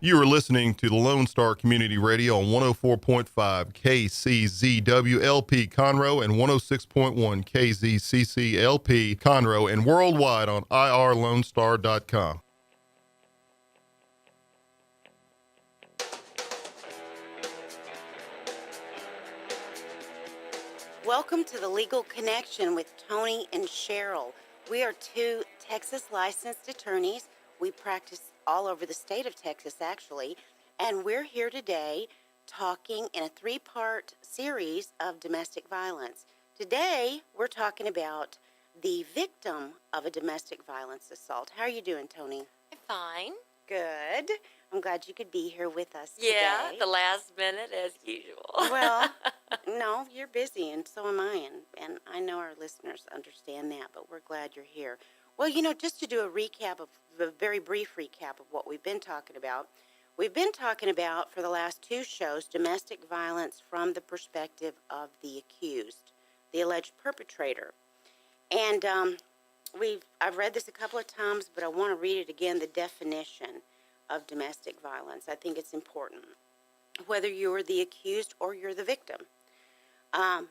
You are listening to the Lone Star Community Radio on 104.5 KCZWLP Conroe and 106.1 KZCCLP Conroe and worldwide on irlonestar.com. Welcome to the Legal Connection with Toni and Cheryl. We are two Texas licensed attorneys. We practice all over the state of Texas, actually, and we're here today talking in a three-part series of domestic violence. Today, we're talking about the victim of a domestic violence assault. How are you doing, Toni? I'm fine. Good. I'm glad you could be here with us today. Yeah, the last minute as usual. Well, no, you're busy, and so am I, and I know our listeners understand that, but we're glad you're here. Well, just to do a very brief recap of what we've been talking about for the last two shows, domestic violence from the perspective of the accused, the alleged perpetrator. And I've read this a couple of times, but I want to read it again, the definition of domestic violence. I think it's important, whether you're the accused or you're the victim. A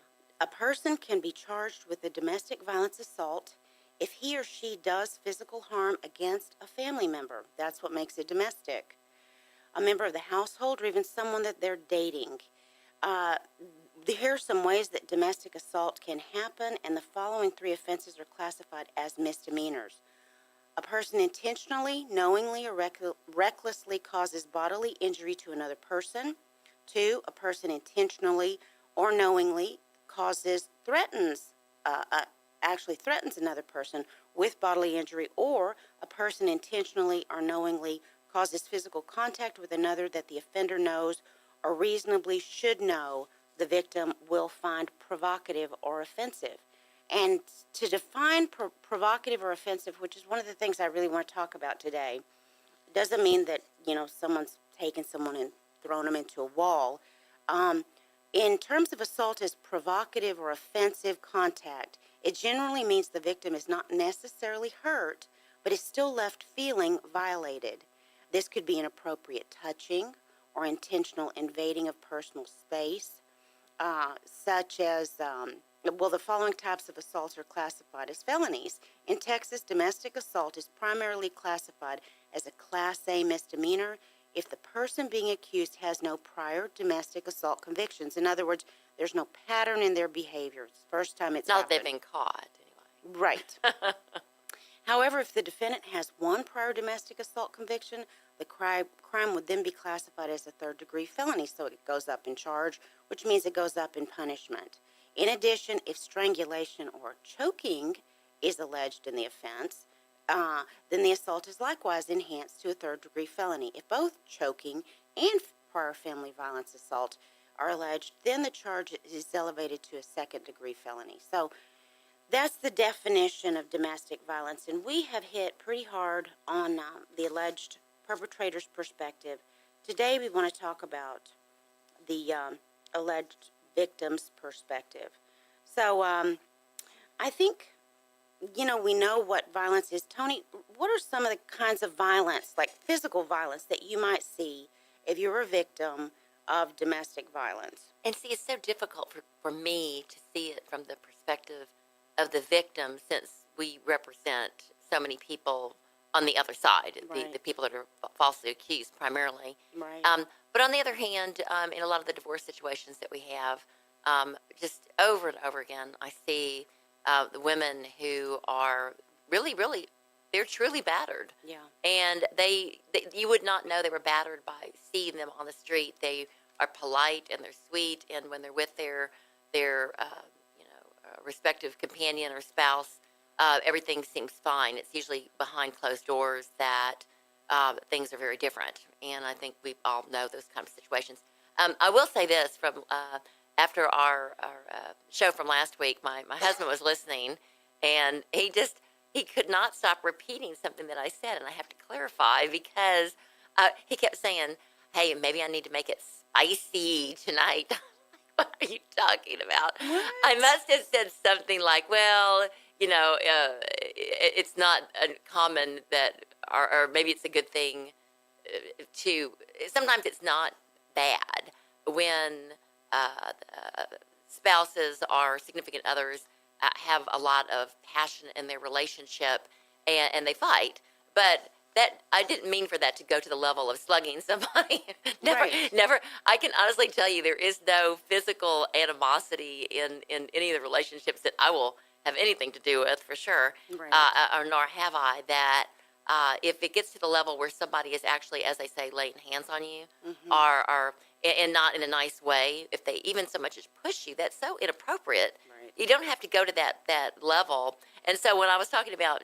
person can be charged with a domestic violence assault if he or she does physical harm against a family member. That's what makes it domestic. A member of the household or even someone that they're dating. Here are some ways that domestic assault can happen, and the following three offenses are classified as misdemeanors. A person intentionally, knowingly, or recklessly causes bodily injury to another person. 2, a person intentionally or knowingly threatens another person with bodily injury, or a person intentionally or knowingly causes physical contact with another that the offender knows or reasonably should know the victim will find provocative or offensive. And to define provocative or offensive, which is one of the things I really want to talk about today, doesn't mean that, someone's taken someone and thrown them into a wall. In terms of assault as provocative or offensive contact, it generally means the victim is not necessarily hurt, but is still left feeling violated. This could be inappropriate touching or intentional invading of personal space, such as, the following types of assaults are classified as felonies. In Texas, domestic assault is primarily classified as a Class A misdemeanor if the person being accused has no prior domestic assault convictions. In other words, there's no pattern in their behavior. It's the first time it's happened. Not that they've been caught, anyway. Right. However, if the defendant has one prior domestic assault conviction, the crime would then be classified as a third-degree felony, so it goes up in charge, which means it goes up in punishment. In addition, if strangulation or choking is alleged in the offense, then the assault is likewise enhanced to a third-degree felony. If both choking and prior family violence assault are alleged, then the charge is elevated to a second-degree felony. So that's the definition of domestic violence, and we have hit pretty hard on the alleged perpetrator's perspective. Today we want to talk about the alleged victim's perspective. So I think, we know what violence is. Toni, what are some of the kinds of violence, like physical violence, that you might see if you're a victim of domestic violence? And see, it's so difficult for me to see it from the perspective of the victim, since we represent so many people on the other side, right. the people that are falsely accused primarily. Right. But on the other hand, in a lot of the divorce situations that we have, just over and over again, I see the women who are really, they're truly battered. Yeah. And they you would not know they were battered by seeing them on the street. They are polite and they're sweet, and when they're with their respective companion or spouse, everything seems fine. It's usually behind closed doors that things are very different, and I think we all know those kind of situations. I will say this, from after our show from last week, my husband was listening, and he could not stop repeating something that I said, and I have to clarify, because he kept saying, hey, maybe I need to make it spicy tonight. What are you talking about? What? I must have said something like, well, it's not uncommon that, or maybe it's a good thing to sometimes it's not bad when spouses or significant others have a lot of passion in their relationship and they fight. But that I didn't mean for that to go to the level of slugging somebody. Never, Right. never. I can honestly tell you there is no physical animosity in any of the relationships that I will have anything to do with for sure, Right. or nor have I. That if it gets to the level where somebody is actually, as they say, laying hands on you, Mm-hmm. or and not in a nice way, if they even so much as push you, that's so inappropriate. Right. You don't have to go to that level. And so when I was talking about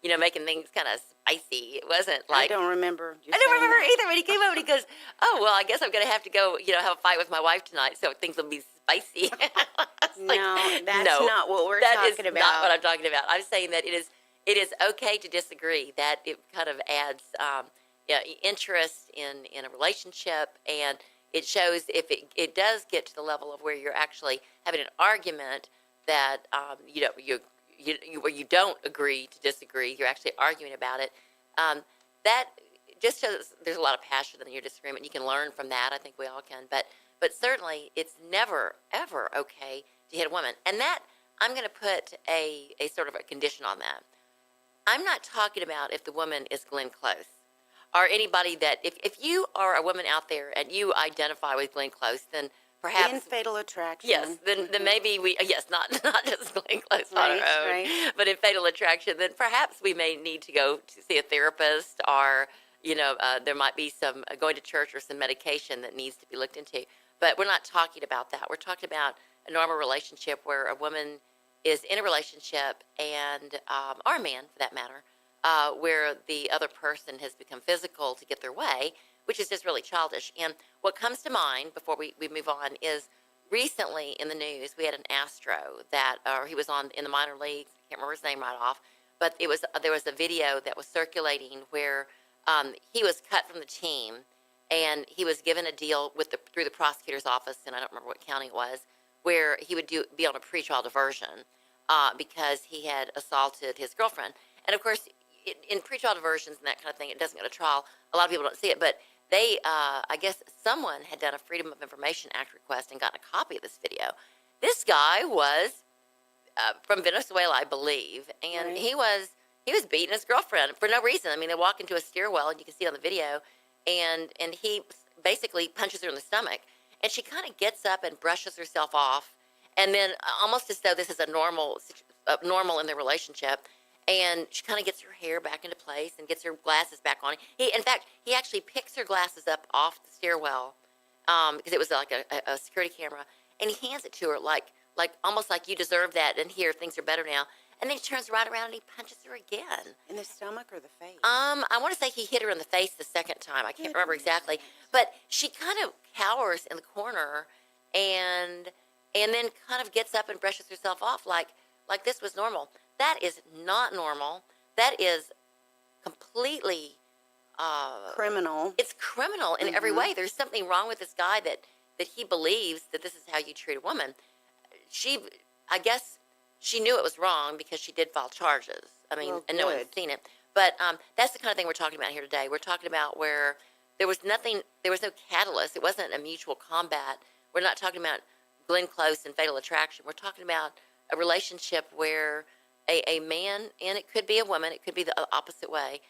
making things kind of spicy, it wasn't I like don't remember. You I don't saying remember that. either when he came over and he goes, "Oh well, I guess I'm going to have to go, have a fight with my wife tonight, so things will be spicy." It's like, No, that's no, not what we're that is talking about. not what I'm talking about. I'm saying that it is okay to disagree. That it kind of adds interest in a relationship, and it shows if it does get to the level of where you're actually having an argument that where you don't agree to disagree, you're actually arguing about it. That just shows there's a lot of passion in your disagreement. You can learn from that. I think we all can, but certainly it's never ever okay to hit a woman, and that I'm going to put a sort of a condition on that. I'm not talking about if the woman is Glenn Close or anybody that if you are a woman out there and you identify with Glenn Close, then perhaps In Fatal Attraction. yes, then maybe we not just Glenn Close on our Right, own, right. but in Fatal Attraction, then perhaps we may need to go to see a therapist, or there might be some going to church or some medication that needs to be looked into. But we're not talking about that. We're talking about a normal relationship where a woman is in a relationship and or a man for that matter, where the other person has become physical to get their way, which is just really childish. And what comes to mind before we move on is recently in the news, we had an Astro that, or he was on in the minor leagues. I can't remember his name right off, but there was a video that was circulating where he was cut from the team and he was given a deal through the prosecutor's office, and I don't remember what county it was, where he would be on a pretrial diversion because he had assaulted his girlfriend. And of course, in pretrial diversions and that kind of thing, it doesn't go to trial. A lot of people don't see it, but they, I guess someone had done a Freedom of Information Act request and gotten a copy of this video. This guy was from Venezuela, I believe, and Right. he was beating his girlfriend for no reason. I mean, they walk into a stairwell, and you can see it on the video, and he basically punches her in the stomach, and she kind of gets up and brushes herself off, and then almost as though this is a normal in their relationship. And she kind of gets her hair back into place and gets her glasses back on. In fact, he actually picks her glasses up off the stairwell because it was like a security camera, and he hands it to her like almost like you deserve that, and here things are better now. And then he turns right around and he punches her again. In the stomach or the face? I want to say he hit her in the face the second time. I can't remember exactly, but she kind of cowers in the corner, and then kind of gets up and brushes herself off like this was normal. That is not normal. That is completely Criminal. it's criminal in every way. There's something wrong with this guy that he believes that this is how you treat a woman. I guess she knew it was wrong because she did file charges. I mean, Well, and no one's good. seen it. But that's the kind of thing we're talking about here today. We're talking about where there was no catalyst. It wasn't a mutual combat. We're not talking about Glenn Close and Fatal Attraction. We're talking about a relationship where a man, and it could be a woman, it could be the opposite way.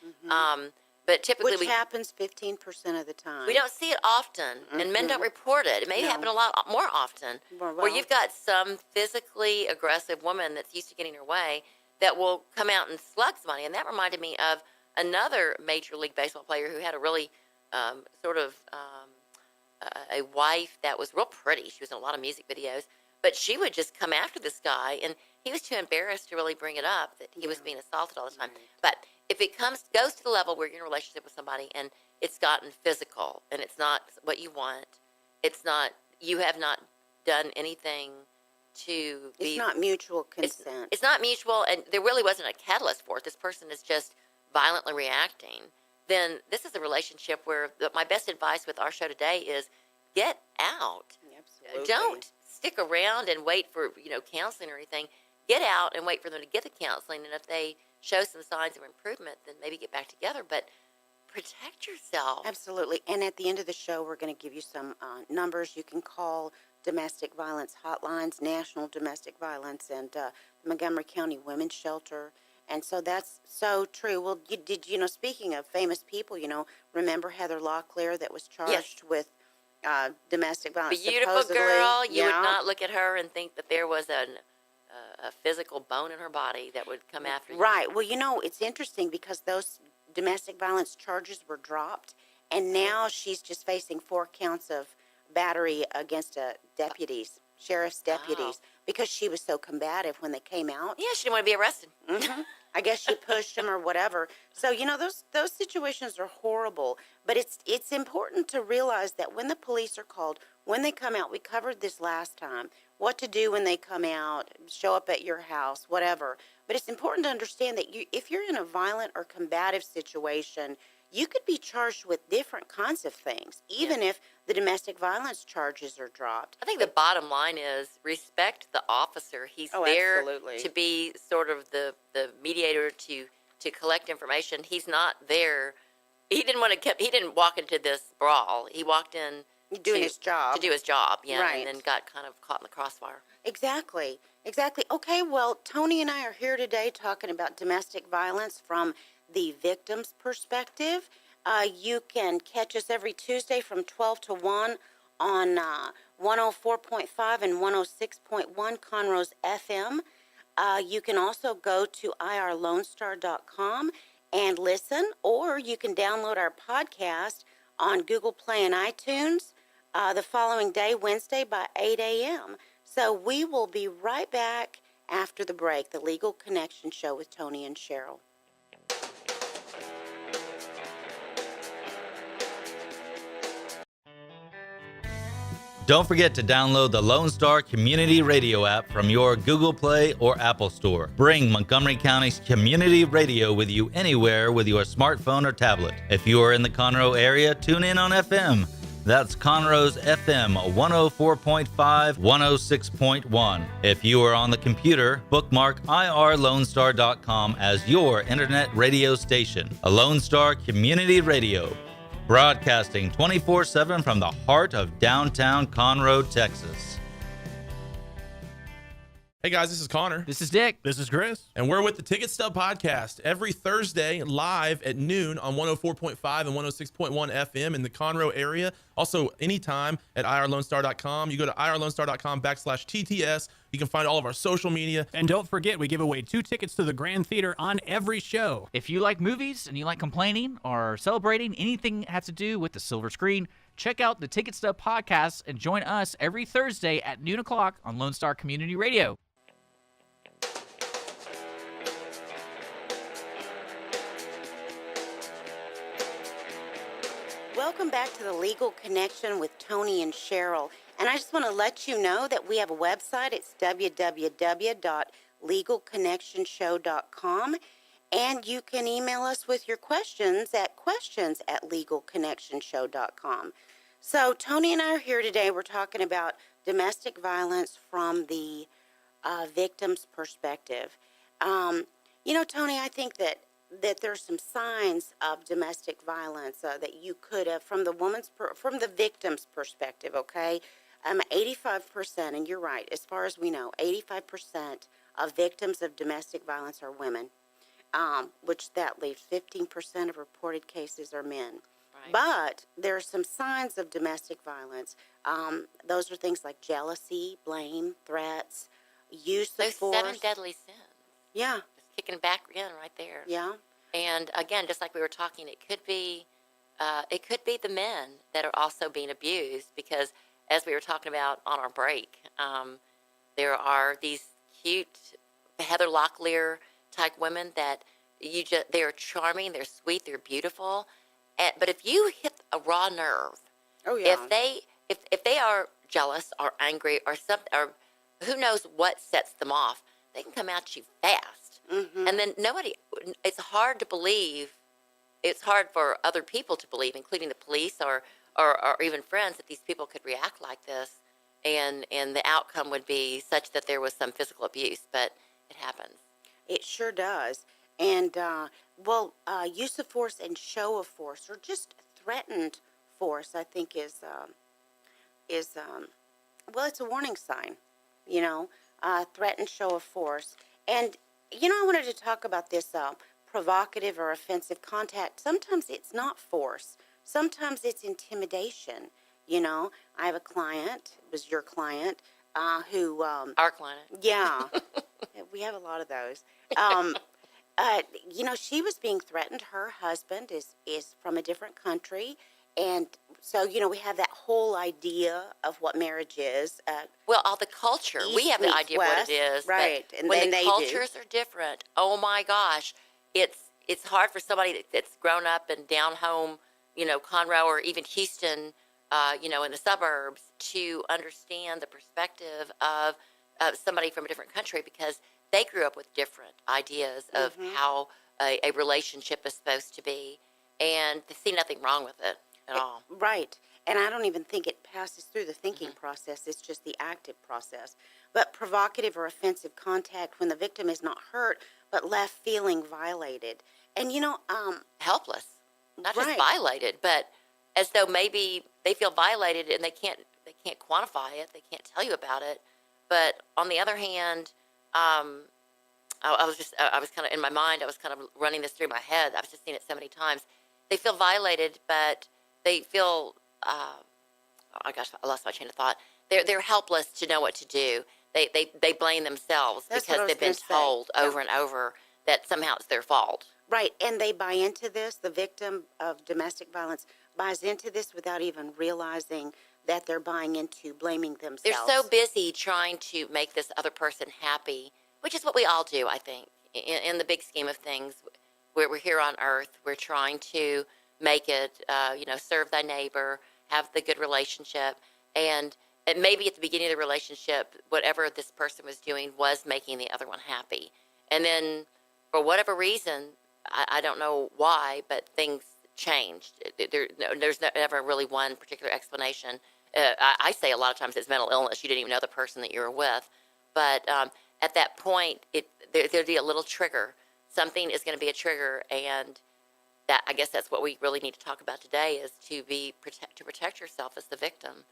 But typically Which happens 15% of the time. we don't see it often, and men don't report it. It may No. happen a lot more often, Well, where you've got some physically aggressive woman that's used to getting her way that will come out and slug somebody. And that reminded me of another Major League Baseball player who had a really a wife that was real pretty. She was in a lot of music videos, but she would just come after this guy, and he was too embarrassed to really bring it up that he was being assaulted all the time. Right. But if it goes to the level where you're in a relationship with somebody and it's gotten physical and it's not what you want, you have not done anything to be. It's not mutual consent. It's not mutual, and there really wasn't a catalyst for it. This person is just violently reacting. Then this is a relationship where my best advice with our show today is get out. Absolutely. Don't stick around and wait for counseling or anything. Get out and wait for them to get the counseling, and if they show some signs of improvement, then maybe get back together. But protect yourself. Absolutely. And at the end of the show, we're going to give you some numbers you can call domestic violence hotlines, National Domestic Violence, and the Montgomery County Women's Shelter. And so that's so true. Well, speaking of famous people, remember Heather Locklear that was charged with domestic violence? Beautiful supposedly? girl. You would Yeah. not look at her and think that there was a physical bone in her body that would come after you. Right. Well, it's interesting because those domestic violence charges were dropped, and now she's just facing 4 counts of battery against sheriff's deputies, because she was so combative when they came out. Yeah, she didn't want to be arrested. I guess she pushed him or whatever. So those situations are horrible. But it's important to realize that when the police are called, when they come out, we covered this last time. What to do when they come out, show up at your house, whatever. But it's important to understand that if you're in a violent or combative situation, you could be charged with different kinds of things, even if the domestic violence charges are dropped. I think the bottom line is respect the officer. He's there absolutely. to be sort of the mediator to collect information. He's not there. He didn't walk into this brawl. He walked in Doing his job. To do his job, Right. and then got kind of caught in the crossfire. Exactly. Okay, well, Toni and I are here today talking about domestic violence from the victim's perspective. You can catch us every Tuesday from 12 to 1 on 104.5 and 106.1 Conroe's FM. You can also go to irlonestar.com and listen, or you can download our podcast on Google Play and iTunes the following day, Wednesday, by 8 a.m. So we will be right back after the break, the Legal Connection Show with Toni and Cheryl. Don't forget to download the Lone Star Community Radio app from your Google Play or Apple Store. Bring Montgomery County's community radio with you anywhere with your smartphone or tablet. If you are in the Conroe area, tune in on FM. That's Conroe's FM 104.5, 106.1. If you are on the computer, bookmark irlonestar.com as your internet radio station. A Lone Star Community Radio, broadcasting 24/7 from the heart of downtown Conroe, Texas. Hey guys, this is Connor. This is Dick. This is Chris. And we're with the Ticket Stub Podcast every Thursday live at noon on 104.5 and 106.1 FM in the Conroe area. Also, anytime at irlonestar.com. You go to irlonestar.com/TTS. You can find all of our social media. And don't forget, we give away 2 tickets to the Grand Theater on every show. If you like movies and you like complaining or celebrating anything that has to do with the silver screen, check out the Ticket Stub Podcast and join us every Thursday at noon o'clock on Lone Star Community Radio. Welcome back to the Legal Connection with Toni and Cheryl. And I just want to let you know that we have a website. It's www.legalconnectionshow.com. And you can email us with your questions at legalconnectionshow.com. So Toni and I are here today. We're talking about domestic violence from the victim's perspective. Toni, I think that there's some signs of domestic violence that you could have from the victim's perspective. Okay, 85%, and you're right. As far as we know, 85% of victims of domestic violence are women, which that leaves 15% of reported cases are men. Right. But there are some signs of domestic violence. Those are things like jealousy, blame, threats, use of Those force. 7 deadly sins. Yeah. Kicking back in right there. Yeah. And again, just like we were talking, it could be the men that are also being abused, because as we were talking about on our break, there are these cute Heather Locklear type women that they are charming, they're sweet, they're beautiful, but if you hit a raw nerve, Oh yeah. if they are jealous or angry or something, or who knows what sets them off, they can come at you fast. Mm-hmm. And then it's hard to believe, it's hard for other people to believe, including the police or even friends, that these people could react like this, and the outcome would be such that there was some physical abuse, but it happens. It sure does. And Use of force and show of force, or just threatened force, I think it's a warning sign. You know, threatened show of force, and I wanted to talk about this provocative or offensive contact. Sometimes it's not force. Sometimes it's intimidation. I have a client. It was your client who. Our client. Yeah, we have a lot of those. She was being threatened. Her husband is from a different country. And so, we have that whole idea of what marriage is. Well, all the culture. We East have an meets idea of what West, it is. right, But and when then the they do. cultures are different, oh my gosh, it's hard for somebody that's grown up in down home, Conroe or even Houston, in the suburbs, to understand the perspective of somebody from a different country, because they grew up with different ideas of how a relationship is supposed to be, and they see nothing wrong with it at all. Right. And I don't even think it passes through the thinking process. It's just the active process. But provocative or offensive contact when the victim is not hurt but left feeling violated. And Helpless, not just right. violated, but as though maybe they feel violated and they can't quantify it, they can't tell you about it. But on the other hand, I was kind of in my mind, I was kind of running this through my head. I was just seeing it so many times. They feel violated, but they feel oh gosh, I lost my chain of thought. They're helpless to know what to do. They blame themselves That's what I because was they've been gonna say. told over and over that somehow it's their fault. Right. And they buy into this. The victim of domestic violence buys into this without even realizing that they're buying into blaming themselves. They're so busy trying to make this other person happy, which is what we all do, I think. In the big scheme of things, we're here on earth. We're trying to make it, serve thy neighbor, have the good relationship. And maybe at the beginning of the relationship, whatever this person was doing was making the other one happy. And then for whatever reason, I don't know why, but things changed. There's never really one particular explanation. I say a lot of times it's mental illness. You didn't even know the person that you were with. But at that point, there'd be a little trigger. Something is going to be a trigger, and that, I guess that's what we really need to talk about today, is to protect yourself as the victim.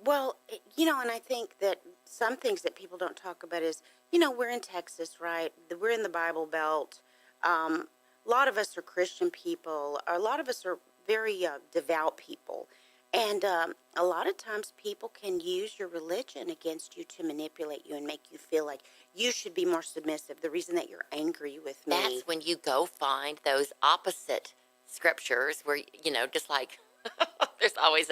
Well, and I think that some things that people don't talk about is, we're in Texas, right? We're in the Bible Belt. A lot of us are Christian people. A lot of us are very devout people. And a lot of times people can use your religion against you to manipulate you and make you feel like you should be more submissive. The reason that you're angry with me. That's when you go find those opposite scriptures where, just like there's always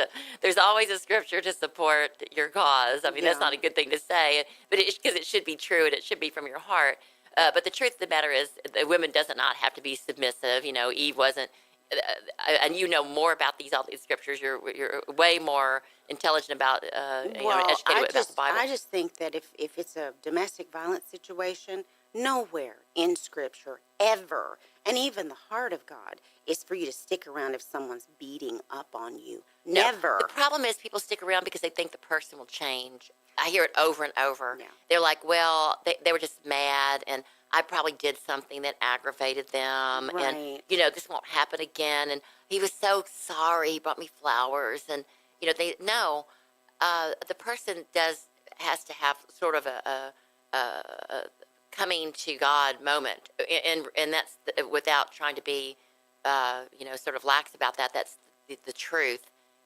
a scripture to support your cause. I mean, that's not a good thing to say, but because it should be true and it should be from your heart. But the truth of the matter is, the women does not have to be submissive. Eve wasn't. And more about all these scriptures. You're way more intelligent about, educated about the Bible. I just think that if it's a domestic violence situation, nowhere in Scripture ever, and even the heart of God, is for you to stick around if someone's beating up on you. Never. No, the problem is people stick around because they think the person will change. I hear it over and over. Yeah. They're like, well, they were just mad, and I probably did something that aggravated them, Right. and this won't happen again. And he was so sorry. He brought me flowers, and the person has to have sort of a coming to God moment, and that's without trying to be sort of lax about that. That's the truth.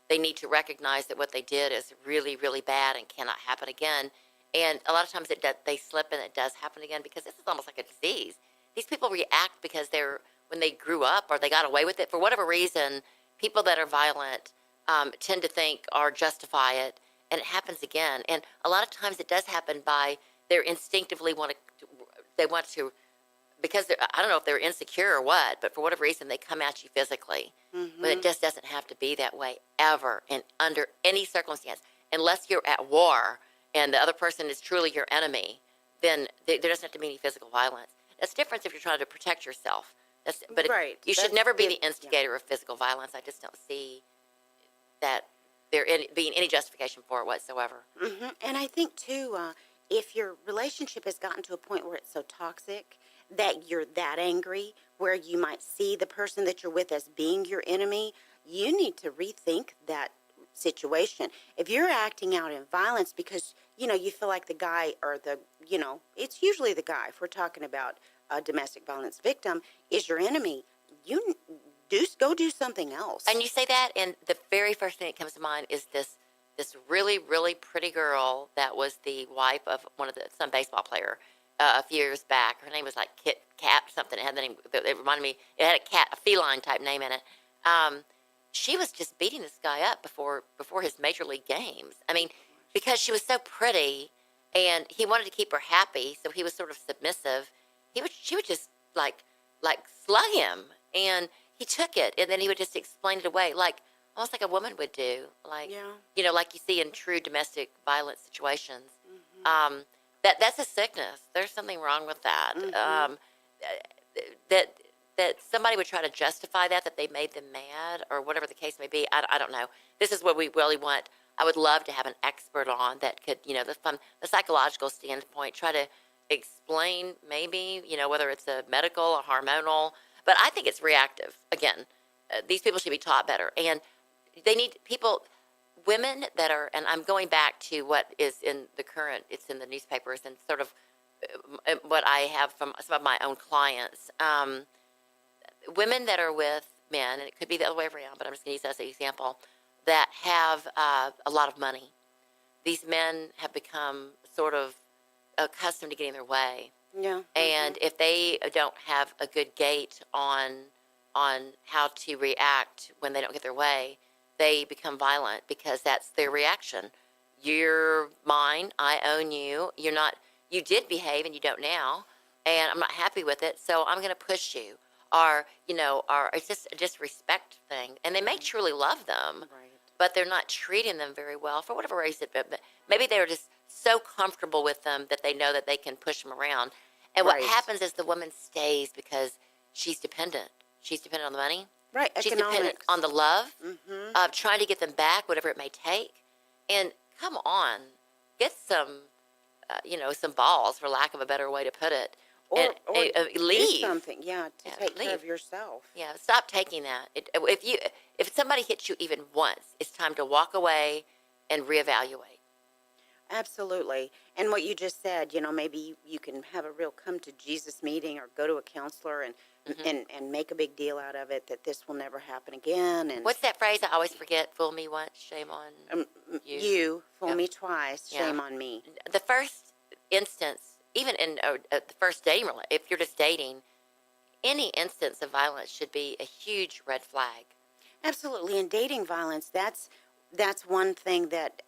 They need to recognize that what they did is really, really bad and cannot happen again. And a lot of times they slip and it does happen again, because this is almost like a disease. These people react because when they grew up or they got away with it for whatever reason. People that are violent tend to think or justify it, and it happens again. And a lot of times it does happen by they instinctively want to, because I don't know if they're insecure or what, but for whatever reason they come at you physically. Mm-hmm. But it just doesn't have to be that way ever, and under any circumstance, unless you're at war and the other person is truly your enemy, then there doesn't have to be any physical violence. That's different if you're trying to protect yourself. Right. You should never be the instigator of physical violence. I just don't see that there being any justification for it whatsoever. Mm-hmm. And I think, too, if your relationship has gotten to a point where it's so toxic that you're that angry, where you might see the person that you're with as being your enemy, you need to rethink that situation. If you're acting out in violence because, you feel like the guy or it's usually the guy, if we're talking about a domestic violence victim, is your enemy, you go do something else. And you say that, and the very first thing that comes to mind is this really, really pretty girl that was the wife of some baseball player a few years back. Her name was like Cat or something. It had the name. It reminded me. It had a feline type name in it. She was just beating this guy up before his major league games. I mean, because she was so pretty, and he wanted to keep her happy, so he was sort of submissive. She would just like slug him, and he took it, and then he would just explain it away, almost like a woman would do, like you see in true domestic violence situations. Mm-hmm. That's a sickness. There's something wrong with that. Mm-hmm. That somebody would try to justify that they made them mad or whatever the case may be. I don't know. This is what we really want. I would love to have an expert on that could, from the psychological standpoint, try to explain maybe, whether it's a medical or hormonal. But I think it's reactive. Again, these people should be taught better. And they need women that are, and I'm going back to what is in the current, it's in the newspapers and sort of what I have from some of my own clients. Women that are with men, and it could be the other way around, but I'm just going to use that as an example, that have a lot of money. These men have become sort of accustomed to getting their way. Yeah. And if they don't have a good gate on how to react when they don't get their way, they become violent because that's their reaction. You're mine. I own you. You did behave and you don't now, and I'm not happy with it, so I'm going to push you. Or it's just a disrespect thing. And they may truly love them, Right. but they're not treating them very well for whatever reason. But maybe they're just so comfortable with them that they know that they can push them around. And Right. what happens is the woman stays because she's dependent. She's dependent on the money. Right. She's dependent on the love Mm-hmm. of trying to get them back, whatever it may take. And come on, get some, some balls, for lack of a better way to put it. Or and do leave. something, to take care of yourself. Yeah, stop taking that. If somebody hits you even once, it's time to walk away and reevaluate. Absolutely. And what you just said, maybe you can have a real come to Jesus meeting or go to a counselor and make a big deal out of it that this will never happen again. And What's that phrase I always forget? Fool me once, shame on you. you fool Yeah. me twice, Yeah. shame on me. The first instance, even in the first dating, if you're just dating, any instance of violence should be a huge red flag. Absolutely. And dating violence, that's one thing that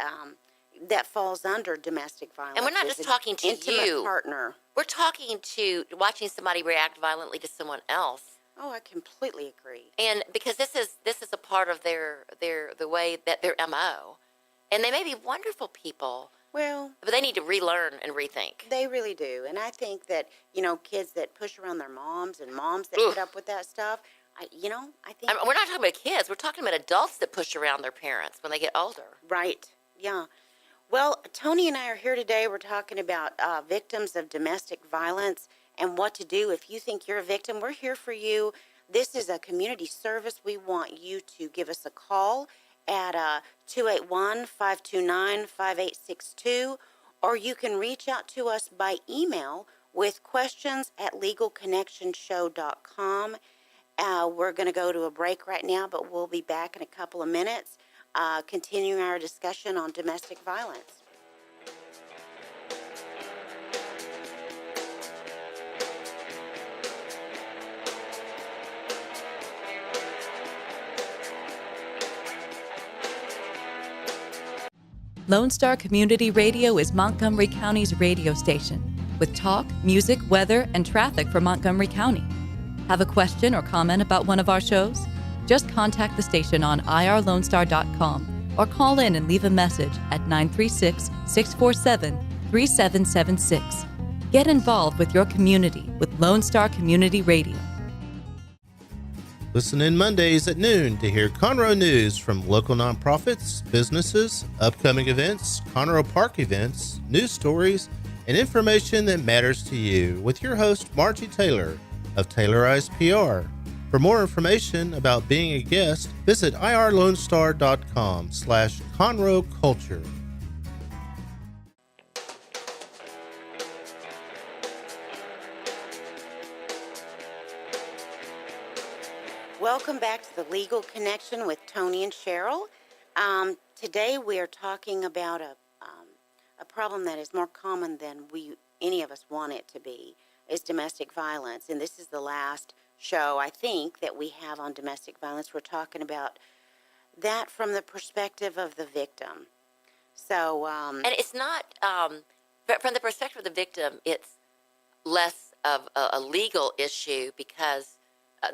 that falls under domestic violence. And we're not is just an talking to intimate you. partner. We're talking to watching somebody react violently to someone else. Oh, I completely agree. And because this is a part of the way that their MO. And they may be wonderful people, Well, but they need to relearn and rethink. they really do. And I think that, kids that push around their moms and moms that Oof. put up with that stuff, I think. I mean, we're not talking about kids. We're talking about adults that push around their parents when they get older. Right. Yeah. Well, Toni and I are here today. We're talking about victims of domestic violence and what to do if you think you're a victim. We're here for you. This is a community service. We want you to give us a call at 281-529-5862, or you can reach out to us by email with questions at legalconnectionshow.com. We're going to go to a break right now, but we'll be back in a couple of minutes. Continuing our discussion on domestic violence. Lone Star Community Radio is Montgomery County's radio station with talk, music, weather, and traffic for Montgomery County. Have a question or comment about one of our shows? Just contact the station on irlonestar.com or call in and leave a message at 936-647-3776. Get involved with your community with Lone Star Community Radio. Listen in Mondays at noon to hear Conroe news from local nonprofits, businesses, upcoming events, Conroe Park events, news stories, and information that matters to you with your host, Margie Taylor of Taylorized PR. For more information about being a guest, visit irlonestar.com/Conroe Culture. Welcome back to the Legal Connection with Toni and Cheryl. Today we are talking about a problem that is more common than any of us want it to be, is domestic violence. And this is the last show, I think, that we have on domestic violence. We're talking about that from the perspective of the victim. So, And it's not, but from the perspective of the victim, it's less of a legal issue because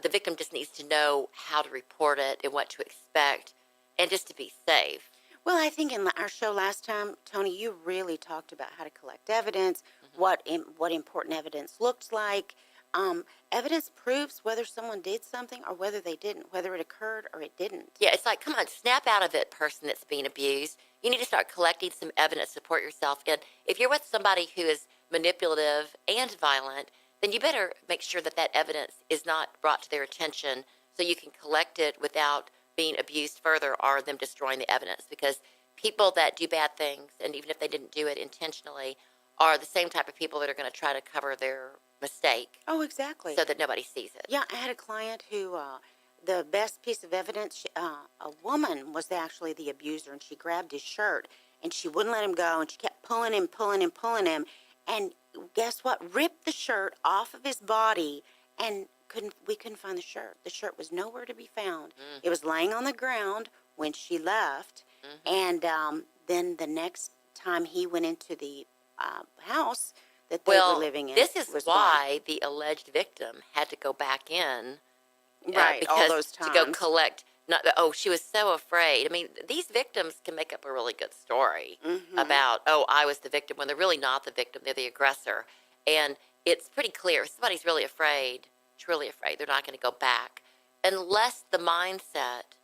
the victim just needs to know how to report it and what to expect and just to be safe. well, I think in our show last time, Toni, you really talked about how to collect evidence, what important evidence looks like. Evidence proves whether someone did something or whether they didn't, whether it occurred or it didn't. Yeah, it's like, come on, snap out of it, person that's being abused. You need to start collecting some evidence to support yourself. And if you're with somebody who is manipulative and violent, then you better make sure that that evidence is not brought to their attention so you can collect it without being abused further or them destroying the evidence. Because people that do bad things, and even if they didn't do it intentionally, are the same type of people that are going to try to cover their mistake Oh, exactly. so that nobody sees it. Yeah, I had a client who, the best piece of evidence, a woman was actually the abuser, and she grabbed his shirt, and she wouldn't let him go, and she kept pulling him, and guess what? Ripped the shirt off of his body, and we couldn't find the shirt. The shirt was nowhere to be found. It was laying on the ground when she left, and then the next time he went into the house that they were living in, this it is was why the alleged victim had to go back in. gone. Right, all because those to go times. collect. She was so afraid. I mean, these victims can make up a really good story about, I was the victim, when they're really not the victim. They're the aggressor. And it's pretty clear. If somebody's really afraid, truly afraid, they're not going to go back. Unless the mindset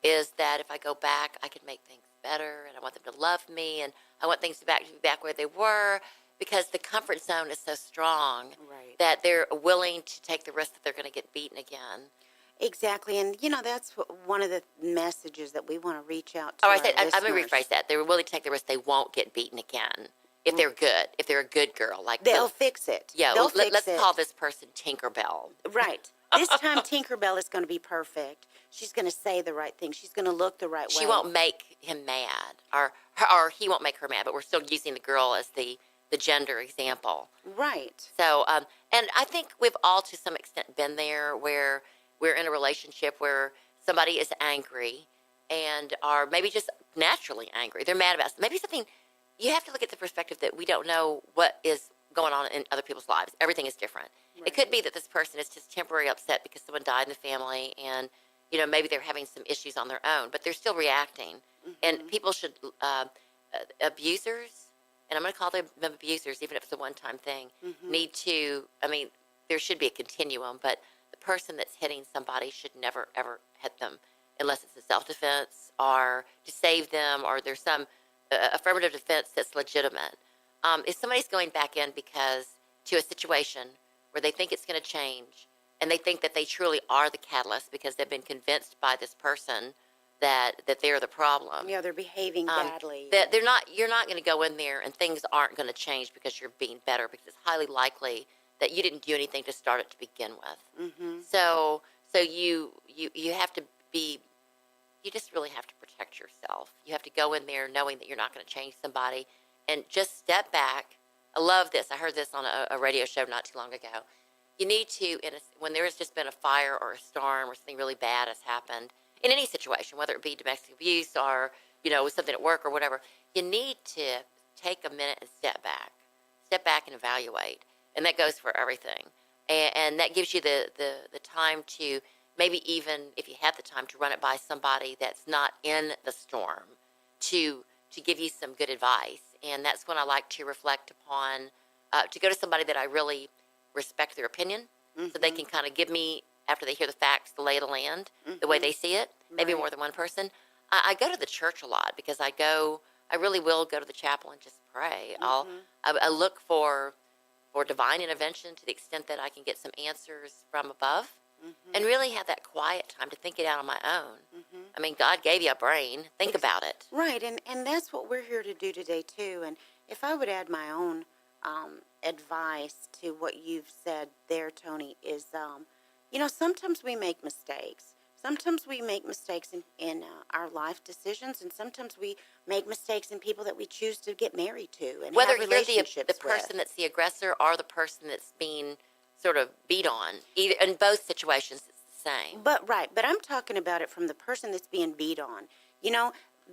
is that if I go back, I can make things better, and I want them to love me, and I want things to be back where they were, because the comfort zone is so strong Right. that they're willing to take the risk that they're going to get beaten again. Exactly, and that's one of the messages that we want to reach out to. Oh, our I'm going to listeners. rephrase that. They're willing to take the risk they won't get beaten again if they're good, if they're a good girl. Like They'll fix it. yeah, They'll fix let's it. call this person Tinkerbell. Right. This time, Tinkerbell is going to be perfect. She's going to say the right thing. She's going to look the right way. She won't make him mad, or he won't make her mad. But we're still using the girl as the gender example. Right. So, and I think we've all, to some extent, been there where we're in a relationship where somebody is angry and are maybe just naturally angry. They're mad about maybe something. You have to look at the perspective that we don't know what is going on in other people's lives. Everything is different. Right. It could be that this person is just temporarily upset because someone died in the family, and maybe they're having some issues on their own, but they're still reacting. And people should abusers, and I'm going to call them abusers, even if it's a one-time thing, need to. I mean, there should be a continuum, but the person that's hitting somebody should never ever hit them unless it's a self-defense or to save them, or there's some affirmative defense that's legitimate. If somebody's going back in because to a situation where they think it's going to change, and they think that they truly are the catalyst because they've been convinced by this person that they're the problem. Yeah, they're behaving badly. That you're not going to go in there and things aren't going to change because you're being better, because it's highly likely that you didn't do anything to start it to begin with. So you have to be. You just really have to protect yourself. You have to go in there knowing that you're not going to change somebody, and just step back. I love this. I heard this on a radio show not too long ago. You need to, when there has just been a fire or a storm or something really bad has happened, in any situation, whether it be domestic abuse or, something at work or whatever, you need to take a minute and step back and evaluate. And that goes for everything. And that gives you the time to maybe, even if you have the time, to run it by somebody that's not in the storm to give you some good advice. And that's when I like to reflect upon, to go to somebody that I really respect their opinion, so they can kind of give me, after they hear the facts, the lay of the land, the way they see it, maybe more than one person. I go to the church a lot because I go I really will go to the chapel and just pray. Mm-hmm. I look for divine intervention to the extent that I can get some answers from above, Mm-hmm. and really have that quiet time to think it out on my own. Mm-hmm. I mean, God gave you a brain. Think about it. Right, and that's what we're here to do today too. And if I would add my own advice to what you've said there, Tony, is sometimes we make mistakes. Sometimes we make mistakes in our life decisions, and sometimes we make mistakes in people that we choose to get married to and Whether have you're relationships the person with. that's the aggressor or the person that's being sort of beat on, either in both situations, it's the same. But I'm talking about it from the person that's being beat on.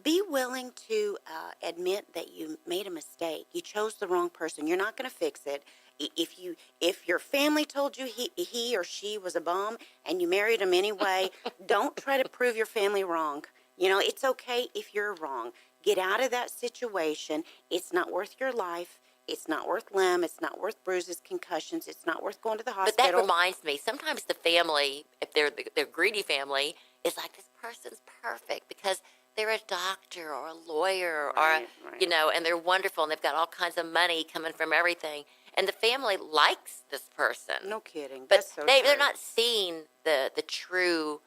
Be willing to admit that you made a mistake. You chose the wrong person. You're not going to fix it. If your family told you he or she was a bum and you married him anyway, don't try to prove your family wrong. It's okay if you're wrong. Get out of that situation. It's not worth your life. It's not worth limb. It's not worth bruises, concussions. It's not worth going to the But hospital. that reminds me, sometimes the family, if they're the greedy family, is like, this person's perfect because they're a doctor or a lawyer Right. and they're wonderful and they've got all kinds of money coming from everything. And the family likes this person. No kidding. But That's so they're true. not seeing the true,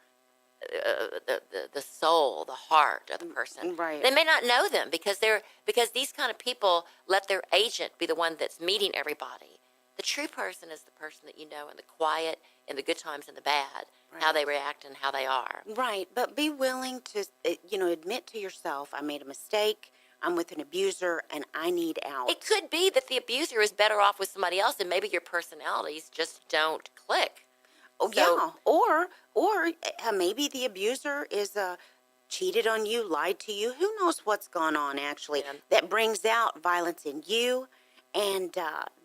the soul, the heart of the person. Right. They may not know them because these kind of people let their agent be the one that's meeting everybody. The true person is the person that you know in the quiet, in the good times and the bad, how Right. they react and how they are. Right, but be willing to, admit to yourself, I made a mistake, I'm with an abuser, and I need out. It could be that the abuser is better off with somebody else, and maybe your personalities just don't click. Oh, So- yeah, or maybe the abuser is cheated on you, lied to you. Who knows what's gone on, actually, Yeah. that brings out violence in you, and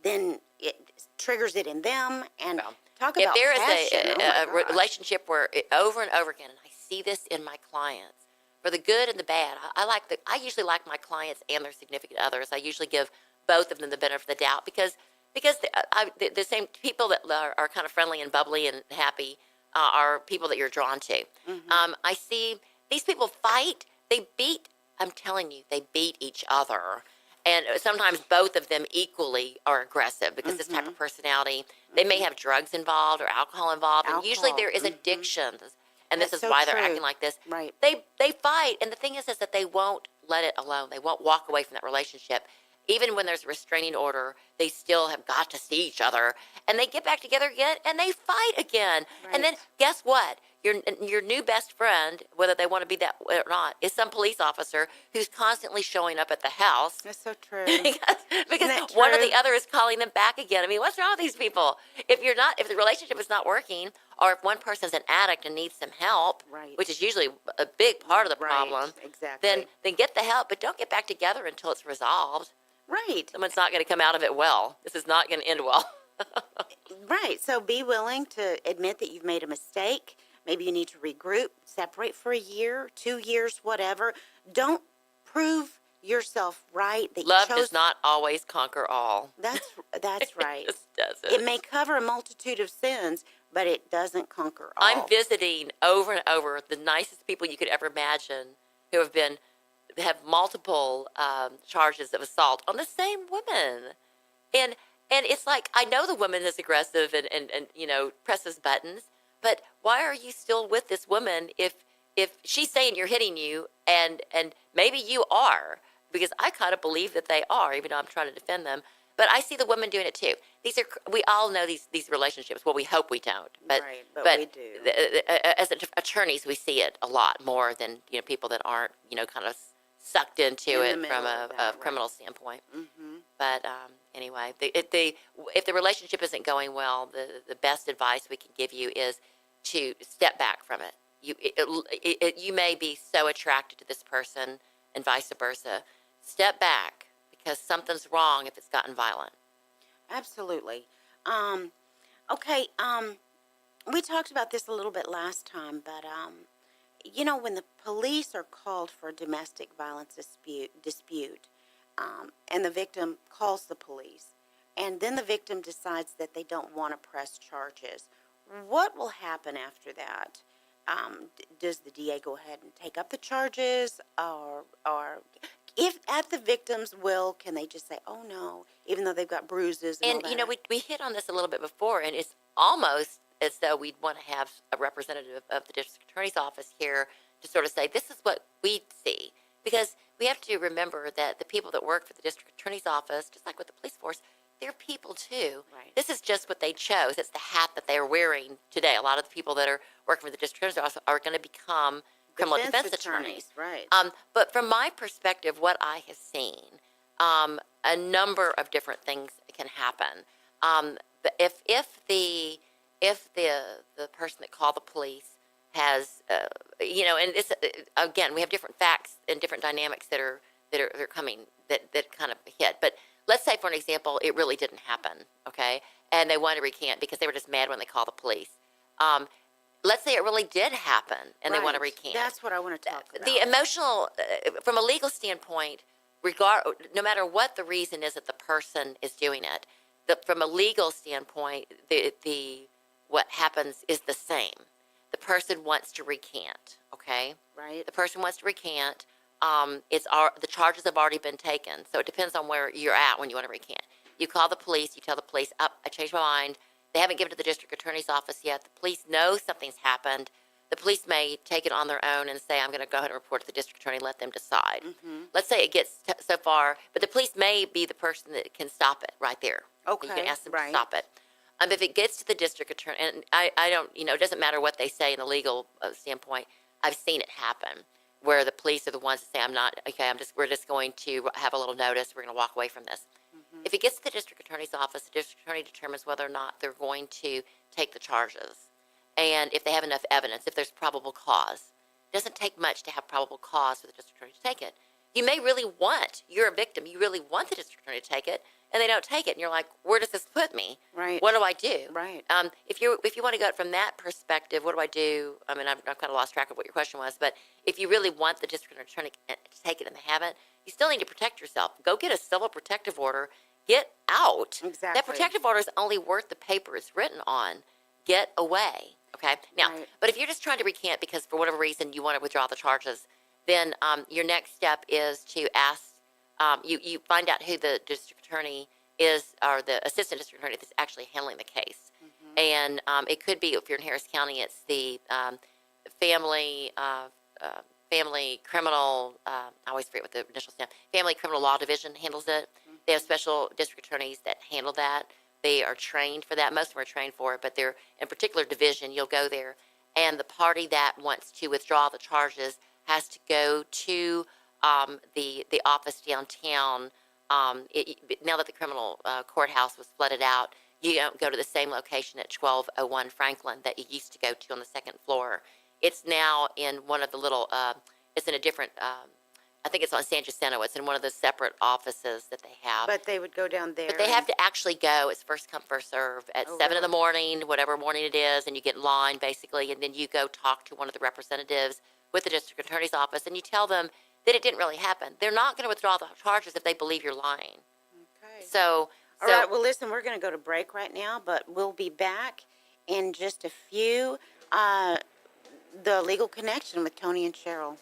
then it triggers it in them, and Well, talk If about there is passion. a Oh, my gosh. relationship where over and over again, and I see this in my clients, for the good and the bad, I usually like my clients and their significant others. I usually give both of them the benefit of the doubt because the same people that are kind of friendly and bubbly and happy are people that you're drawn to. Mm-hmm. I see these people fight. I'm telling you, they beat each other. And sometimes both of them equally are aggressive because this type of personality, they may have drugs involved or alcohol involved. And usually Alcohol, there is mhm. addictions. And That's this is so why they're true. acting like this. Right. They fight. And the thing is that they won't let it alone. They won't walk away from that relationship. Even when there's a restraining order, they still have got to see each other. And they get back together again and they fight again. And then Right. guess what? Your new best friend, whether they want to be that way or not, is some police officer who's constantly showing up at the house That's so true. because that one or true? the other is calling them back again. I mean, what's wrong with these people? If the relationship is not working, or if one person's an addict and needs some help, Right. which is usually a big part of the Right, problem, exactly. then get the help, but don't get back together until it's resolved. Right. Someone's not going to come out of it well. This is not going to end well. Right. So be willing to admit that you've made a mistake. Maybe you need to regroup, separate for a year, 2 years, whatever. Don't prove yourself right that Love you chose. does not always conquer all. That's right. It just doesn't. It may cover a multitude of sins, but it doesn't conquer all. I'm visiting over and over the nicest people you could ever imagine who have multiple charges of assault on the same woman. And it's like, I know the woman is aggressive and presses buttons, but why are you still with this woman if she's saying you're hitting you and maybe you are? Because I kind of believe that they are, even though I'm trying to defend them. But I see the women doing it too. We all know these relationships. Well, we hope we don't, but Right, but we do. As attorneys, we see it a lot more than people that aren't kind of sucked into In the it from middle of a that, criminal standpoint. Mm-hmm. But anyway, if the relationship isn't going well, the best advice we can give you is to step back from it. You may be so attracted to this person and vice versa. Step back because something's wrong if it's gotten violent. Absolutely. Okay. We talked about this a little bit last time, but when the police are called for a domestic violence dispute, and the victim calls the police, and then the victim decides that they don't want to press charges, what will happen after that? Does the DA go ahead and take up the charges, or if at the victim's will, can they just say, "Oh no," even though they've got bruises? And all And, that? we hit on this a little bit before, and it's almost as though we'd want to have a representative of the district attorney's office here to sort of say, this is what we see. Because we have to remember that the people that work for the district attorney's office, just like with the police force, they're people too. Right. This is just what they chose. It's the hat that they're wearing today. A lot of the people that are working for the district attorney's office are going to become criminal defense attorneys. Right. But from my perspective, what I have seen, a number of different things can happen. But if the person that called the police has, and it's again, we have different facts and different dynamics that are coming that kind of hit. But let's say, for an example, it really didn't happen, okay, and they want to recant because they were just mad when they called the police. Let's say it really did happen and they want to recant. That's what I want to talk about. The emotional, from a legal standpoint, no matter what the reason is that the person is doing it, from a legal standpoint, what happens is the same. The person wants to recant, okay? Right. The person wants to recant. The charges have already been taken, so it depends on where you're at when you want to recant. You call the police. You tell the police, I changed my mind. They haven't given it to the district attorney's office yet. The police know something's happened. The police may take it on their own and say, I'm going to go ahead and report to the district attorney and let them decide. Mm-hmm. Let's say it gets so far, but the police may be the person that can stop it right there. Okay, You can ask them right. to stop it. If it gets to the district attorney, and I don't, it doesn't matter what they say in the legal standpoint, I've seen it happen where the police are the ones that say, we're just going to have a little notice. We're going to walk away from this. If it gets to the district attorney's office, the district attorney determines whether or not they're going to take the charges. And if they have enough evidence, if there's probable cause. It doesn't take much to have probable cause for the district attorney to take it. You may really you're a victim, you really want the district attorney to take it, and they don't take it, and you're like, where does this put me? Right. What do I do? Right. If you want to go from that perspective, what do I do? I've kind of lost track of what your question was, but if you really want the district attorney to take it and they haven't, you still need to protect yourself. Go get a civil protective order. Get out. Exactly. That protective order is only worth the paper it's written on. Get away. Okay? Now, Right. But if you're just trying to recant because for whatever reason you want to withdraw the charges, then your next step is to ask, you find out who the district attorney is, or the assistant district attorney that's actually handling the case. Mm-hmm. And it could be, if you're in Harris County, it's the family criminal, I always forget what the initials stand, Family Criminal Law Division handles it. Mm-hmm. They have special district attorneys that handle that. They are trained for that. Most of them are trained for it, but they're in a particular division. You'll go there, and the party that wants to withdraw the charges has to go to the office downtown. Now that the criminal courthouse was flooded out, you don't go to the same location at 1201 Franklin that you used to go to on the second floor. It's now in one of the little, it's in a different, I think it's on San Jacinto. It's in one of the separate offices that they have. But they would go down there. But they have to actually go. It's first come, first serve at 7 in the morning, whatever morning it is, and you get in line basically, and then you go talk to one of the representatives with the district attorney's office, and you tell them that it didn't really happen. They're not going to withdraw the charges if they believe you're lying. Okay. So, All right. Well, listen, we're going to go to break right now, but we'll be back in just a few. The Legal Connection with Toni and Cheryl.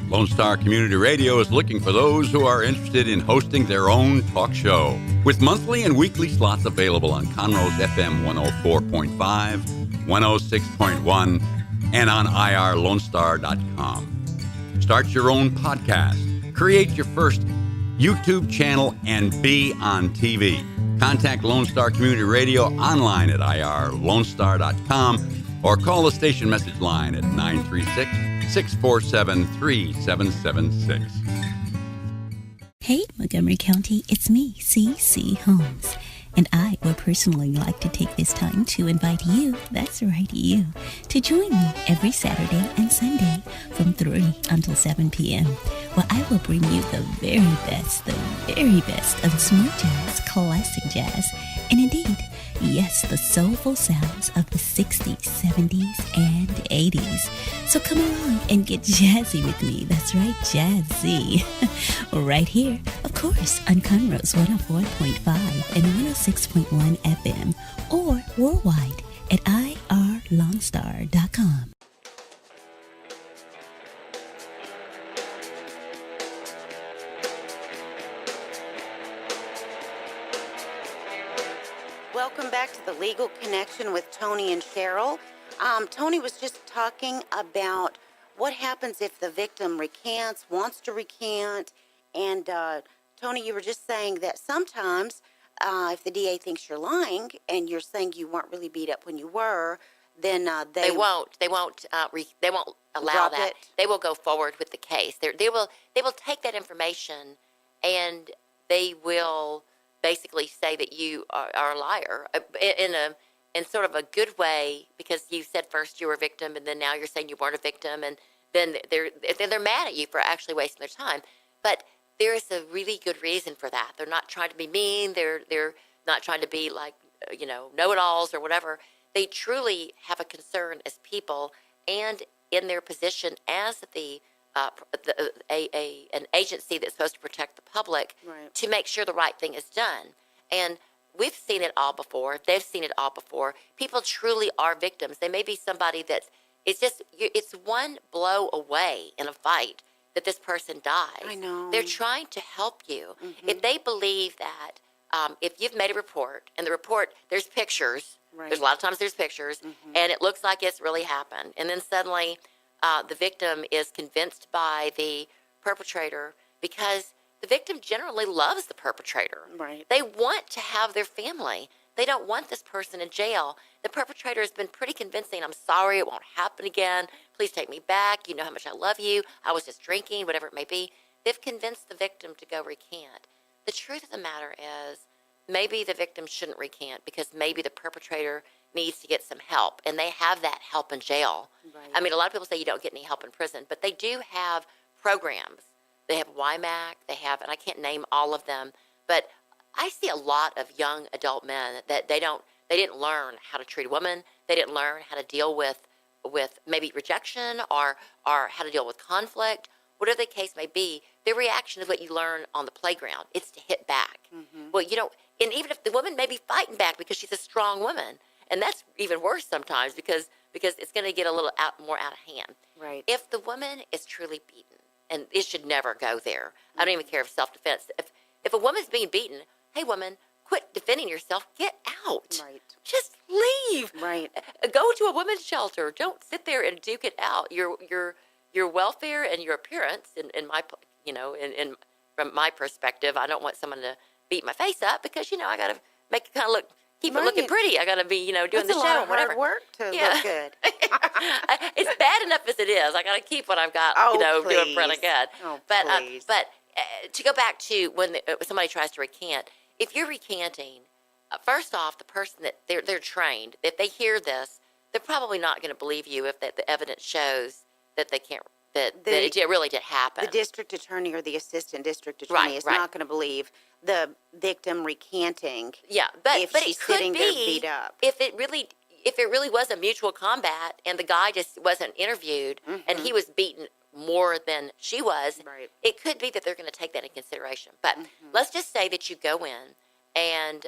Lone Star Community Radio is looking for those who are interested in hosting their own talk show. With monthly and weekly slots available on Conroe's FM 104.5, 106.1, and on irlonestar.com. Start your own podcast, create your first YouTube channel, and be on TV. Contact Lone Star Community Radio online at irlonestar.com or call the station message line at 936-647-3776. Hey, Montgomery County, it's me, C.C. Holmes. And I would personally like to take this time to invite you, that's right, you, to join me every Saturday and Sunday from 3 until 7 p.m., where I will bring you the very best of smooth jazz, classic jazz, and indeed, Yes, the soulful sounds of the 60s, 70s, and 80s. So come along and get jazzy with me. That's right, jazzy. Right here, of course, on Conroe's 104.5 and 106.1 FM, or worldwide at irlongstar.com. Welcome back to the Legal Connection with Toni and Cheryl. Toni was just talking about what happens if the victim recants, wants to recant, and Toni, you were just saying that sometimes if the DA thinks you're lying and you're saying you weren't really beat up when you were, then they won't allow drop that. it. They will go forward with the case. They will take that information and they will basically say that you are a liar in sort of a good way, because you said first you were a victim and then now you're saying you weren't a victim, and then they're mad at you for actually wasting their time. But there is a really good reason for that. They're not trying to be mean. They're not trying to be like know-it-alls or whatever. They truly have a concern as people and in their position as an agency that's supposed to protect the public, Right. to make sure the right thing is done. And we've seen it all before. They've seen it all before. People truly are victims. They may be somebody it's one blow away in a fight that this person dies. I know. They're trying to help you. Mhm. If they believe that, if you've made a report and the report, there's pictures, Right. there's a lot of times there's pictures, and it looks like it's really happened. And then suddenly the victim is convinced by the perpetrator, because the victim generally loves the perpetrator. Right. They want to have their family. They don't want this person in jail. The perpetrator has been pretty convincing. I'm sorry, it won't happen again. Please take me back. You know how much I love you. I was just drinking, whatever it may be. They've convinced the victim to go recant. The truth of the matter is, maybe the victim shouldn't recant because maybe the perpetrator needs to get some help, and they have that help in jail. Right. I mean, a lot of people say you don't get any help in prison, but they do have programs. They have YMAC, and I can't name all of them, but I see a lot of young adult men that they didn't learn how to treat a woman. They didn't learn how to deal with maybe rejection or how to deal with conflict, whatever the case may be. Their reaction is what you learn on the playground. It's to hit back. Mm-hmm. Well, and even if the woman may be fighting back because she's a strong woman, and that's even worse sometimes because it's going to get a little more out of hand. Right. If the woman is truly beaten, and it should never go there. I don't even care if self-defense. If a woman's being beaten, hey, woman, quit defending yourself. Get out. Right. Just leave. Right. Go to a women's shelter. Don't sit there and duke it out. Your welfare and your appearance, in my, from my perspective, I don't want someone to beat my face up because I got to make it kind of keep it looking pretty. I got to be, doing That's the a show lot and of whatever. hard work to Yeah. look good. It's bad enough as it is. I got to keep what I've got, doing pretty good. Oh, But please. to go back to when somebody tries to recant, if you're recanting, first off, the person that they're trained, if they hear this, they're probably not going to believe you if the evidence shows that they can't that it really did happen. The district attorney or the assistant district attorney is not going to believe the victim recanting. Yeah, but if but she's it could sitting be there beat up. if it really was a mutual combat and the guy just wasn't interviewed and he was beaten more than she was. Right. It could be that they're going to take that in consideration. But let's just say that you go in and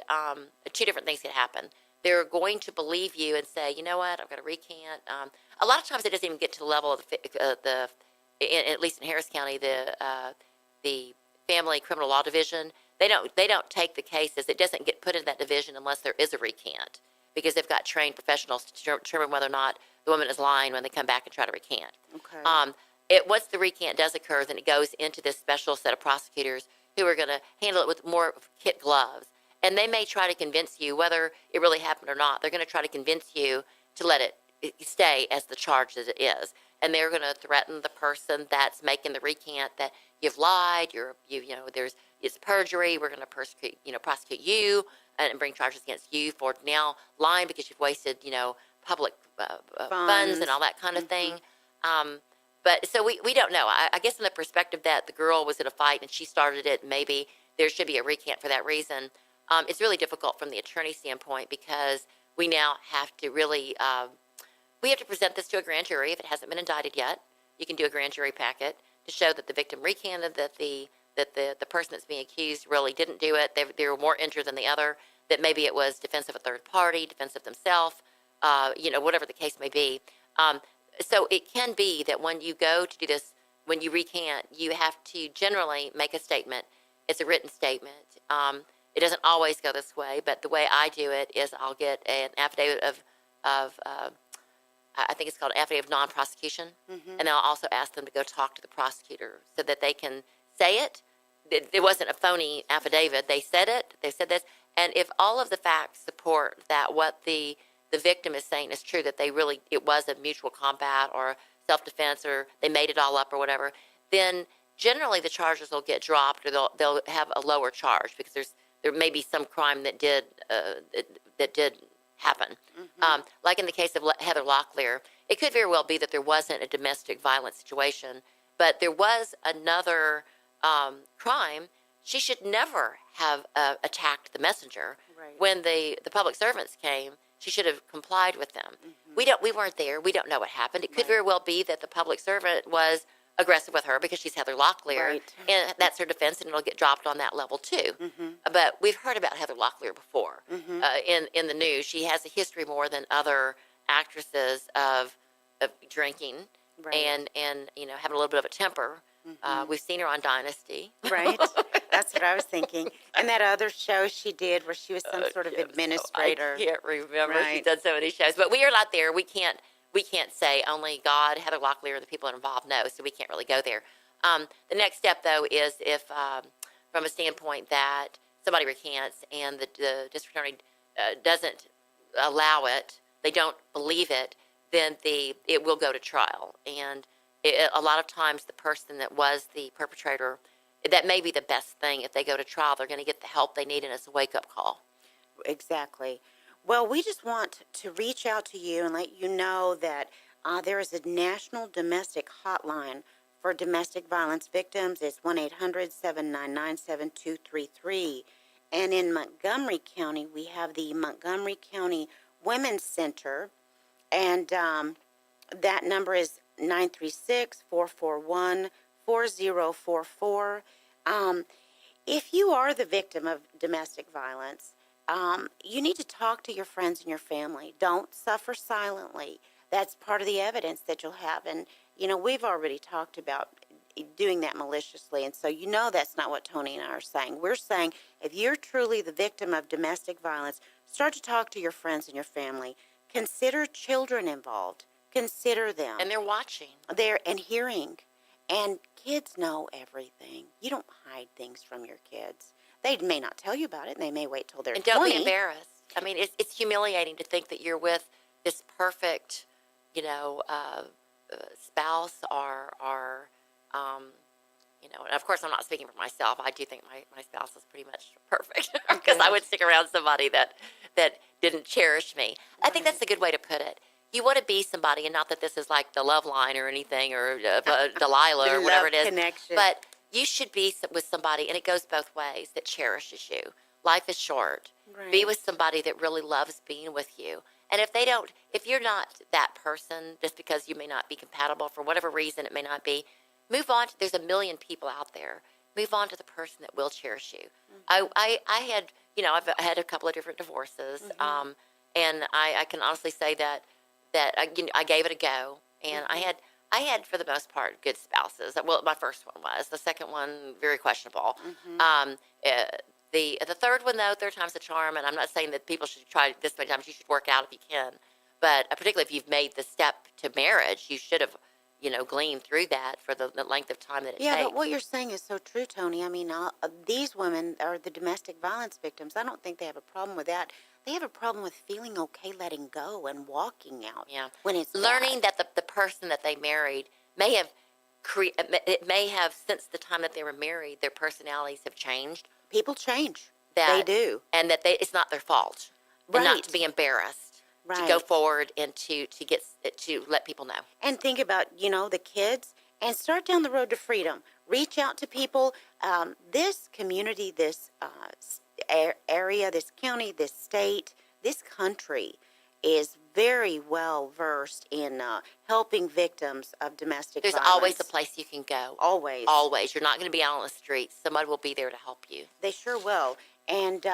two different things could happen. They're going to believe you and say, you know what, I've got to recant. A lot of times it doesn't even get to the level of at least in Harris County, the Family Criminal Law Division. They don't take the cases. It doesn't get put in that division unless there is a recant, because they've got trained professionals to determine whether or not the woman is lying when they come back and try to recant. Okay. Once the recant does occur, then it goes into this special set of prosecutors who are going to handle it with more kid gloves. And they may try to convince you, whether it really happened or not, they're going to try to convince you to let it stay as the charge that it is. And they're going to threaten the person that's making the recant that you've lied, it's perjury, we're going to prosecute you and bring charges against you for now lying because you've wasted, public funds and all that kind of thing. But so we don't know. I guess in the perspective that the girl was in a fight and she started it, maybe there should be a recant for that reason. It's really difficult from the attorney standpoint because we now have to really we have to present this to a grand jury if it hasn't been indicted yet. You can do a grand jury packet to show that the victim recanted, that the person that's being accused really didn't do it. They were more injured than the other. That maybe it was defense of a third party, defense of themselves, whatever the case may be. So it can be that when you go to do this, when you recant, you have to generally make a statement. It's a written statement. It doesn't always go this way, but the way I do it is I'll get an affidavit of I think it's called affidavit of non-prosecution, and then I'll also ask them to go talk to the prosecutor so that they can say it. It wasn't a phony affidavit. They said it. They said this. And if all of the facts support that what the victim is saying is true, that it was a mutual combat or self-defense or they made it all up or whatever, then generally the charges will get dropped or they'll have a lower charge because there may be some crime that did happen. Like in the case of Heather Locklear, it could very well be that there wasn't a domestic violence situation, but there was another crime. She should never have attacked the messenger. Right. When the public servants came, she should have complied with them. We weren't there. We don't know what happened. It could very well be that the public servant was aggressive with her because she's Heather Locklear, Right. and that's her defense, and it'll get dropped on that level too. But we've heard about Heather Locklear before in the news. She has a history more than other actresses of drinking Right. and having a little bit of a temper. We've seen her on Dynasty. Right. That's what I was thinking. And that other show she did where she was some sort of administrator. I can't remember. She's Right. done so many shows, but we are not there. We can't say only God, Heather Locklear, and the people involved know, so we can't really go there. The next step, though, is if from a standpoint that somebody recants and the district attorney doesn't allow it, they don't believe it, then it will go to trial. And a lot of times the person that was the perpetrator, that may be the best thing. If they go to trial, they're going to get the help they need, and it's a wake-up call. Exactly. Well, we just want to reach out to you and let you know that there is a national domestic hotline for domestic violence victims. It's 1-800-799-7233. And in Montgomery County, we have the Montgomery County Women's Center, and that number is 936-441-4044. If you are the victim of domestic violence, you need to talk to your friends and your family. Don't suffer silently. That's part of the evidence that you'll have. And, we've already talked about doing that maliciously. And so that's not what Toni and I are saying. We're saying if you're truly the victim of domestic violence, start to talk to your friends and your family. Consider children involved. Consider them. And they're watching. They're and hearing. And kids know everything. You don't hide things from your kids. They may not tell you about it, and they may wait till they're 20. And don't be embarrassed. I mean, it's humiliating to think that you're with this perfect, spouse or and of course I'm not speaking for myself. I do think my spouse is pretty much perfect because I would stick around somebody that didn't cherish me. I think that's a good way to put it. You want to be somebody, and not that this is like the love line or anything or Delilah or whatever it is. Connection. But you should be with somebody, and it goes both ways, that cherishes you. Life is short. Right. Be with somebody that really loves being with you. And if you're not that person, just because you may not be compatible for whatever reason it may not be, move on. There's a million people out there. Move on to the person that will cherish you. I had, I've had a couple of different divorces, and I can honestly say that I gave it a go, and I had for the most part good spouses. Well, my first one was. The second one very questionable. The third one, though, third time's the charm, and I'm not saying that people should try this many times. You should work out if you can, but particularly if you've made the step to marriage, you should have gleaned through that for the length of time that it takes. Yeah, but what you're saying is so true, Toni. I mean, these women are the domestic violence victims. I don't think they have a problem with that. They have a problem with feeling okay letting go and walking out. Yeah. When it's learning bad. that the person that they married may have since the time that they were married, their personalities have changed. People change. They do. And that it's not their fault. And not Right. to be embarrassed. Right. To go forward and to let people know. And think about, the kids, and start down the road to freedom. Reach out to people. This community, this area, this county, this state, this country is very well versed in helping victims of domestic There's violence. always a place you can go. Always. Always. You're not going to be out on the streets. Somebody will be there to help you. They sure will. And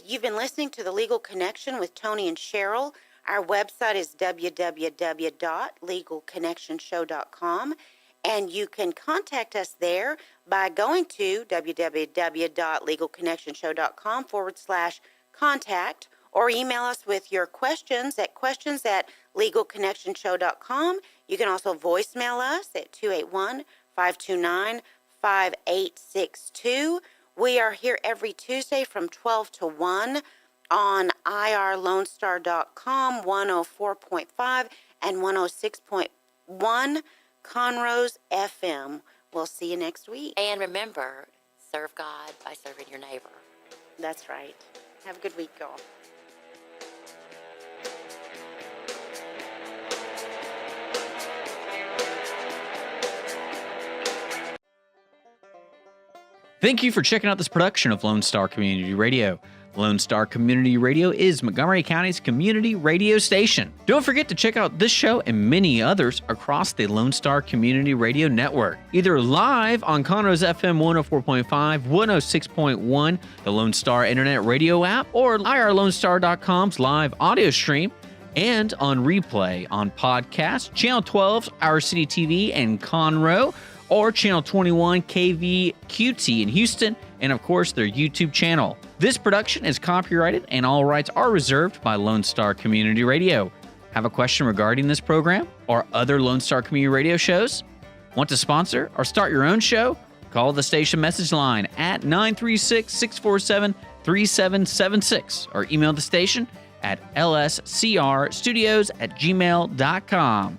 you've been listening to The Legal Connection with Toni and Cheryl. Our website is www.legalconnectionshow.com. And you can contact us there by going to www.legalconnectionshow.com/contact, or email us with your questions at questions@legalconnectionshow.com. You can also voicemail us at 281-529-5862. We are here every Tuesday from 12 to 1 on irlonestar.com, 104.5 and 106.1 Conroe's FM. We'll see you next week. And remember, serve God by serving your neighbor. That's right. Have a good week, y'all. Thank you for checking out this production of Lone Star Community Radio. Lone Star Community Radio is Montgomery County's community radio station. Don't forget to check out this show and many others across the Lone Star Community Radio Network, either live on Conroe's FM 104.5, 106.1, the Lone Star Internet Radio app, or irlonestar.com's live audio stream, and on replay on podcast, Channel 12's Our City TV in Conroe, or Channel 21 KVQT in Houston, and of course their YouTube channel. This production is copyrighted and all rights are reserved by Lone Star Community Radio. Have a question regarding this program or other Lone Star Community Radio shows? Want to sponsor or start your own show? Call the station message line at 936-647-3776 or email the station at lscrstudios@gmail.com.